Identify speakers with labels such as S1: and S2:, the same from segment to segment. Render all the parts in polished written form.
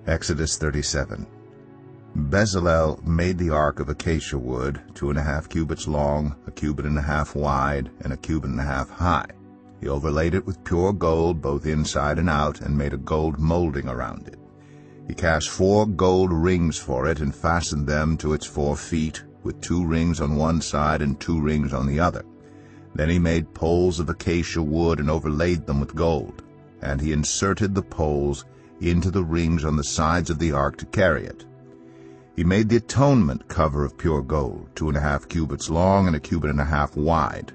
S1: Exodus 37. Bezalel made the ark of acacia wood, 2.5 cubits long, 1.5 cubits wide, and 1.5 cubits high. He overlaid it with pure gold, both inside and out, and made a gold molding around it. He cast 4 gold rings for it and fastened them to its 4 feet, with 2 rings on one side and 2 rings on the other. Then he made poles of acacia wood and overlaid them with gold. And he inserted the poles into the rings on the sides of the ark to carry it. He made the atonement cover of pure gold, 2.5 cubits long and 1.5 cubits wide.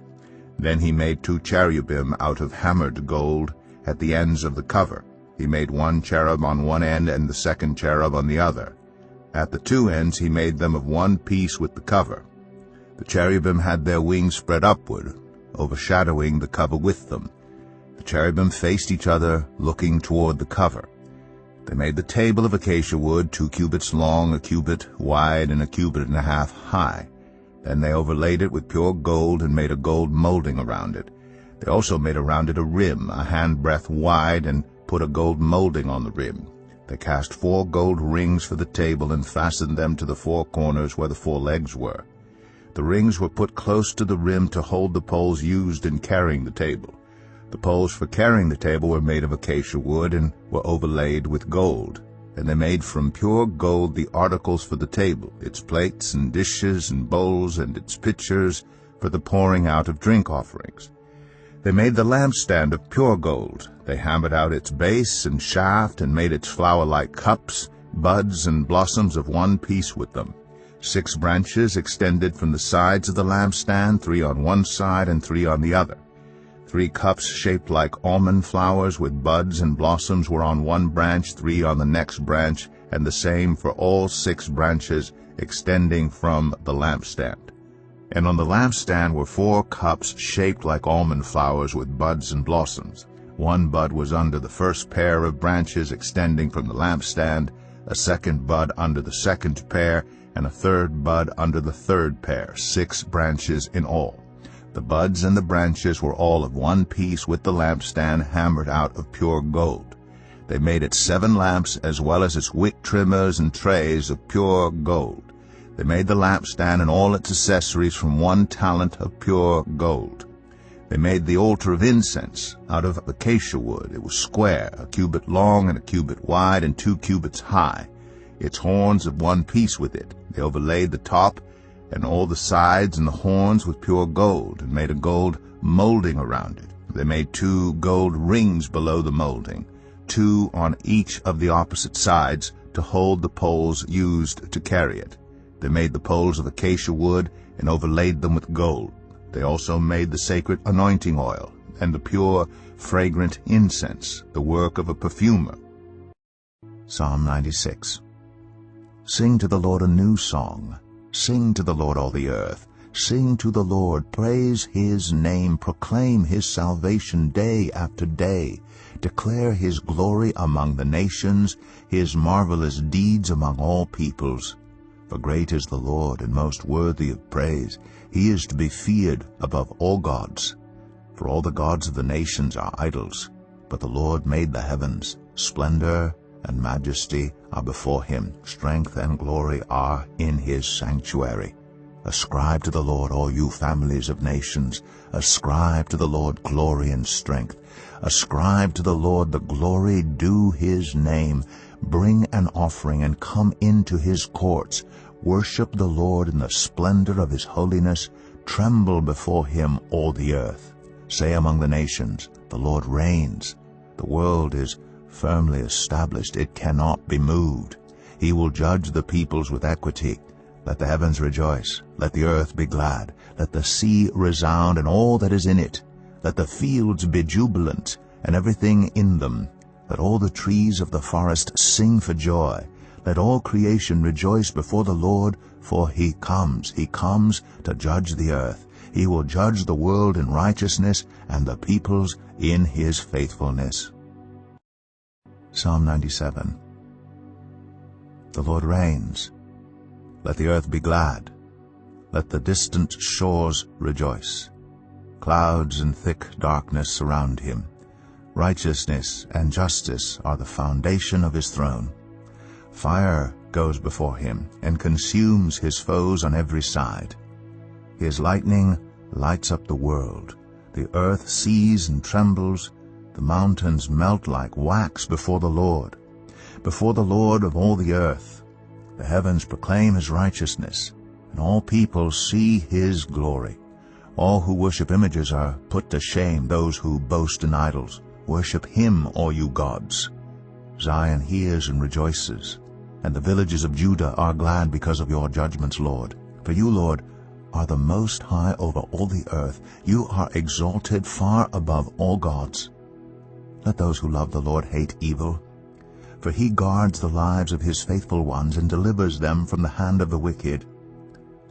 S1: Then he made 2 cherubim out of hammered gold at the ends of the cover. He made 1 cherub on one end and the second cherub on the other. At the 2 ends he made them of one piece with the cover. The cherubim had their wings spread upward, overshadowing the cover with them. The cherubim faced each other, looking toward the cover. They made the table of acacia wood, 2 cubits long, 1 cubit wide, and 1.5 cubits high. Then they overlaid it with pure gold and made a gold molding around it. They also made around it a rim, a handbreadth wide, and put a gold molding on the rim. They cast 4 gold rings for the table and fastened them to the 4 corners where the 4 legs were. The rings were put close to the rim to hold the poles used in carrying the table. The poles for carrying the table were made of acacia wood and were overlaid with gold. And they made from pure gold the articles for the table, its plates and dishes and bowls and its pitchers for the pouring out of drink offerings. They made the lampstand of pure gold. They hammered out its base and shaft and made its flower-like cups, buds, and blossoms of one piece with them. 6 branches extended from the sides of the lampstand, 3 on one side and 3 on the other. 3 cups shaped like almond flowers with buds and blossoms were on one branch, 3 on the next branch, and the same for all 6 branches extending from the lampstand. And on the lampstand were 4 cups shaped like almond flowers with buds and blossoms. 1 bud was under the first pair of branches extending from the lampstand, a second bud under the second pair, and a third bud under the third pair, 6 branches in all. The buds and the branches were all of one piece with the lampstand hammered out of pure gold. They made it 7 lamps as well as its wick trimmers and trays of pure gold. They made the lampstand and all its accessories from 1 talent of pure gold. They made the altar of incense out of acacia wood. It was square, 1 cubit long and 1 cubit wide and 2 cubits high. Its horns of one piece with it. They overlaid the top and all the sides and the horns with pure gold, and made a gold molding around it. They made 2 gold rings below the molding, 2 on each of the opposite sides, to hold the poles used to carry it. They made the poles of acacia wood and overlaid them with gold. They also made the sacred anointing oil and the pure, fragrant incense, the work of a perfumer. Psalm 96. Sing to the Lord a new song. Sing to the Lord, all the earth. Sing to the Lord, praise his name, proclaim his salvation day after day. Declare his glory among the nations, his marvelous deeds among all peoples. For great is the Lord, and most worthy of praise. He is to be feared above all gods. For all the gods of the nations are idols, but the Lord made the heavens. Splendor and majesty are before him. Strength and glory are in his sanctuary. Ascribe to the Lord, all you families of nations. Ascribe to the Lord glory and strength. Ascribe to the Lord the glory due his name. Bring an offering and come into his courts. Worship the Lord in the splendor of his holiness. Tremble before him, all the earth. Say among the nations, the Lord reigns. The world is firmly established, it cannot be moved. He will judge the peoples with equity. Let the heavens rejoice, let the earth be glad, let the sea resound and all that is in it. Let the fields be jubilant and everything in them. Let all the trees of the forest sing for joy. Let all creation rejoice before the Lord, for he comes to judge the earth. He will judge the world in righteousness and the peoples in his faithfulness. Psalm 97. The Lord reigns. Let the earth be glad. Let the distant shores rejoice. Clouds and thick darkness surround him. Righteousness and justice are the foundation of his throne. Fire goes before him and consumes his foes on every side. His lightning lights up the world. The earth sees and trembles. The mountains melt like wax before the Lord of all the earth. The heavens proclaim his righteousness, and all peoples see his glory. All who worship images are put to shame. Those who boast in idols, worship him, all you gods. Zion hears and rejoices, and the villages of Judah are glad because of your judgments, Lord. For you, Lord, are the most high over all the earth. You are exalted far above all gods. Let those who love the Lord hate evil, for he guards the lives of his faithful ones and delivers them from the hand of the wicked.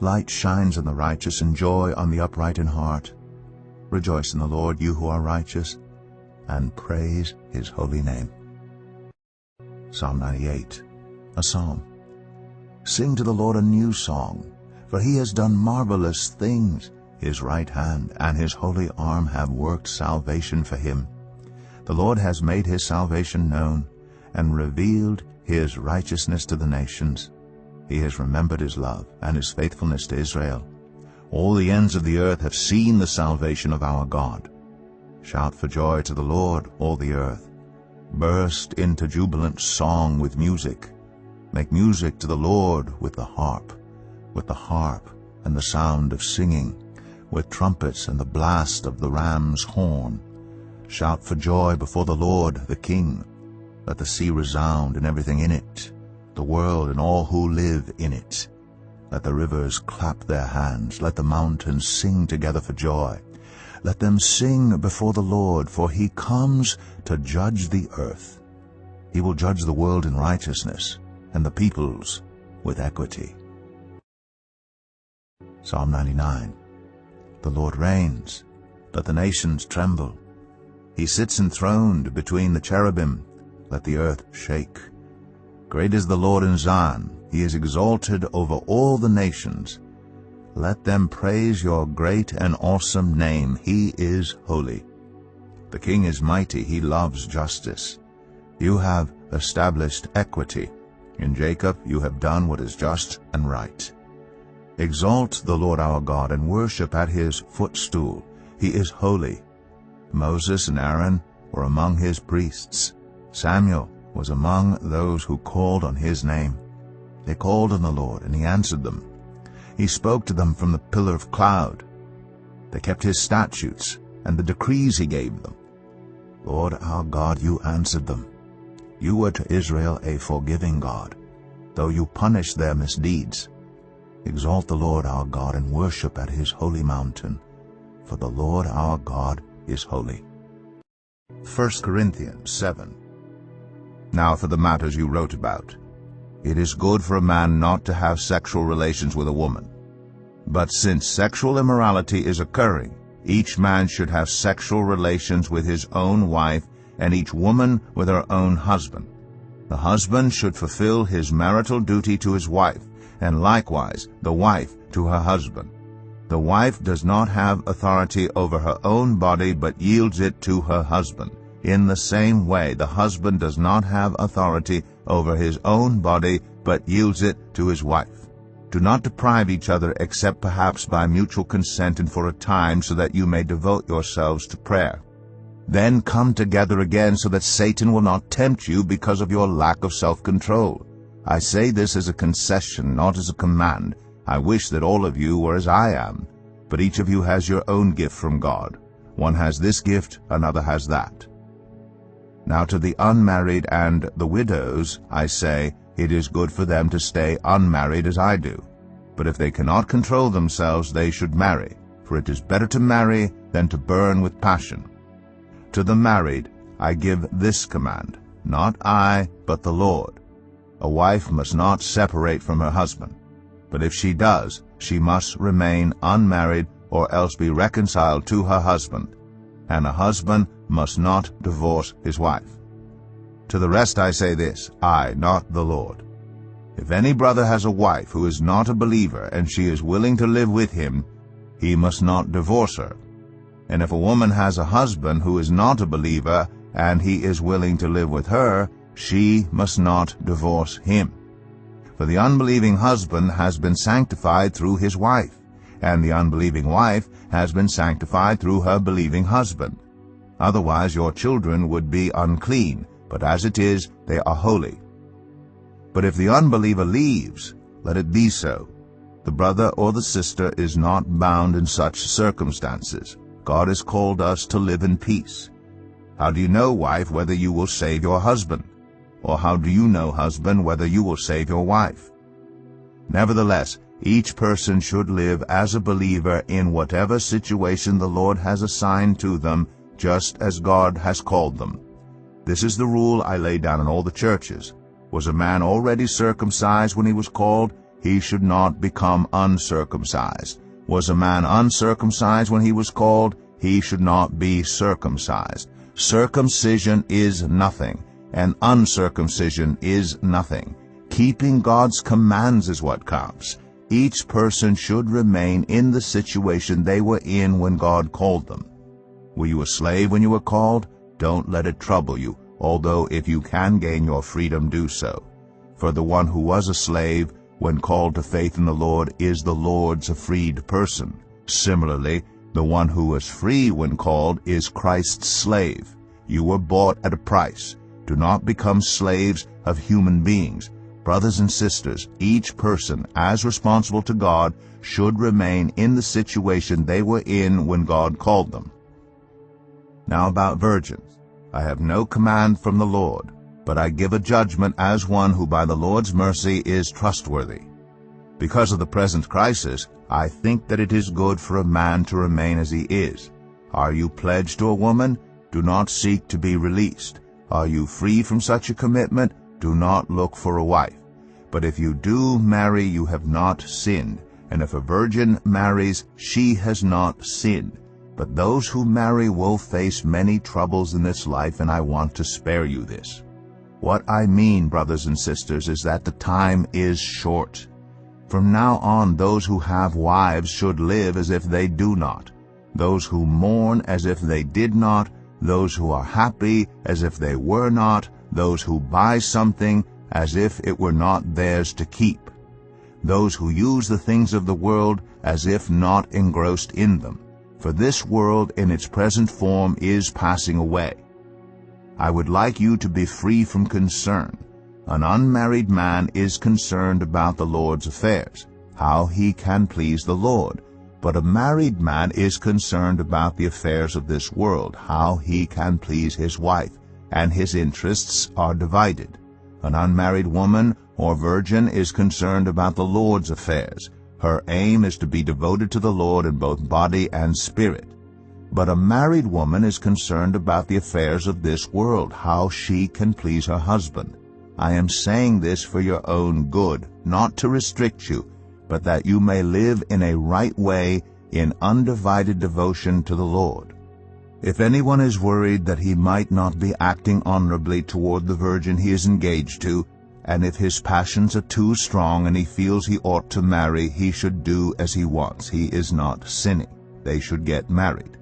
S1: Light shines on the righteous and joy on the upright in heart. Rejoice in the Lord, you who are righteous, and praise his holy name. Psalm 98, a psalm. Sing to the Lord a new song, for he has done marvelous things. His right hand and his holy arm have worked salvation for him. The Lord has made his salvation known and revealed his righteousness to the nations. He has remembered his love and his faithfulness to Israel. All the ends of the earth have seen the salvation of our God. Shout for joy to the Lord, all the earth. Burst into jubilant song with music. Make music to the Lord with the harp and the sound of singing, with trumpets and the blast of the ram's horn. Shout for joy before the Lord, the King. Let the sea resound and everything in it, the world and all who live in it. Let the rivers clap their hands. Let the mountains sing together for joy. Let them sing before the Lord, for he comes to judge the earth. He will judge the world in righteousness and the peoples with equity. Psalm 99. The Lord reigns. Let the nations tremble. He sits enthroned between the cherubim. Let the earth shake. Great is the Lord in Zion. He is exalted over all the nations. Let them praise your great and awesome name. He is holy. The King is mighty. He loves justice. You have established equity. In Jacob you have done what is just and right. Exalt the Lord our God and worship at his footstool. He is holy. Moses and Aaron were among his priests. Samuel was among those who called on his name. They called on the Lord, and he answered them. He spoke to them from the pillar of cloud. They kept his statutes and the decrees he gave them. Lord our God, you answered them. You were to Israel a forgiving God, though you punished their misdeeds. Exalt the Lord our God and worship at his holy mountain, for the Lord our God is holy. 1 Corinthians 7. Now for the matters you wrote about. It is good for a man not to have sexual relations with a woman. But since sexual immorality is occurring, each man should have sexual relations with his own wife, and each woman with her own husband. The husband should fulfill his marital duty to his wife, and likewise the wife to her husband. The wife does not have authority over her own body, but yields it to her husband. In the same way, the husband does not have authority over his own body, but yields it to his wife. Do not deprive each other except perhaps by mutual consent and for a time, so that you may devote yourselves to prayer. Then come together again, so that Satan will not tempt you because of your lack of self-control. I say this as a concession, not as a command. I wish that all of you were as I am, but each of you has your own gift from God. One has this gift, another has that. Now to the unmarried and the widows I say, it is good for them to stay unmarried as I do. But if they cannot control themselves, they should marry, for it is better to marry than to burn with passion. To the married I give this command, not I, but the Lord. A wife must not separate from her husband, but if she does, she must remain unmarried or else be reconciled to her husband, and a husband must not divorce his wife. To the rest I say this, I, not the Lord. If any brother has a wife who is not a believer, and she is willing to live with him, he must not divorce her. And if a woman has a husband who is not a believer, and he is willing to live with her, she must not divorce him. For the unbelieving husband has been sanctified through his wife, and the unbelieving wife has been sanctified through her believing husband. Otherwise your children would be unclean, but as it is, they are holy. But if the unbeliever leaves, let it be so. The brother or the sister is not bound in such circumstances. God has called us to live in peace. How do you know, wife, whether you will save your husband? Or how do you know, husband, whether you will save your wife? Nevertheless, each person should live as a believer in whatever situation the Lord has assigned to them, just as God has called them. This is the rule I lay down in all the churches. Was a man already circumcised when he was called? He should not become uncircumcised. Was a man uncircumcised when he was called? He should not be circumcised. Circumcision is nothing, and uncircumcision is nothing. Keeping God's commands is what counts. Each person should remain in the situation they were in when God called them. Were you a slave when you were called? Don't let it trouble you, although if you can gain your freedom, do so. For the one who was a slave, when called to faith in the Lord, is the Lord's a freed person. Similarly, the one who was free when called is Christ's slave. You were bought at a price. Do not become slaves of human beings. Brothers and sisters, each person, as responsible to God, should remain in the situation they were in when God called them. Now about virgins. I have no command from the Lord, but I give a judgment as one who by the Lord's mercy is trustworthy. Because of the present crisis, I think that it is good for a man to remain as he is. Are you pledged to a woman? Do not seek to be released. Are you free from such a commitment? Do not look for a wife. But if you do marry, you have not sinned. And if a virgin marries, she has not sinned. But those who marry will face many troubles in this life, and I want to spare you this. What I mean, brothers and sisters, is that the time is short. From now on, those who have wives should live as if they do not, those who mourn as if they did not, those who are happy as if they were not, those who buy something as if it were not theirs to keep, those who use the things of the world as if not engrossed in them. For this world in its present form is passing away. I would like you to be free from concern. An unmarried man is concerned about the Lord's affairs, how he can please the Lord. But a married man is concerned about the affairs of this world, how he can please his wife, and his interests are divided. An unmarried woman or virgin is concerned about the Lord's affairs. Her aim is to be devoted to the Lord in both body and spirit. But a married woman is concerned about the affairs of this world, how she can please her husband. I am saying this for your own good, not to restrict you, but that you may live in a right way in undivided devotion to the Lord. If anyone is worried that he might not be acting honorably toward the virgin he is engaged to, and if his passions are too strong and he feels he ought to marry, he should do as he wants. He is not sinning. They should get married.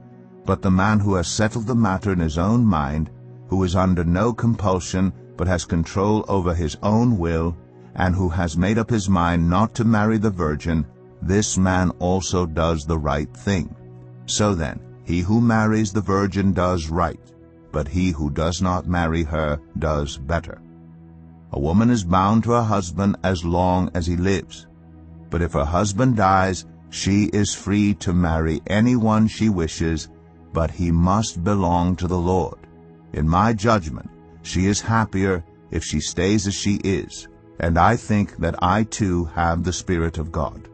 S1: But the man who has settled the matter in his own mind, who is under no compulsion but has control over his own will, and who has made up his mind not to marry the virgin, this man also does the right thing. So then, he who marries the virgin does right, but he who does not marry her does better. A woman is bound to her husband as long as he lives. But if her husband dies, she is free to marry anyone she wishes, but he must belong to the Lord. In my judgment, she is happier if she stays as she is, and I think that I too have the Spirit of God.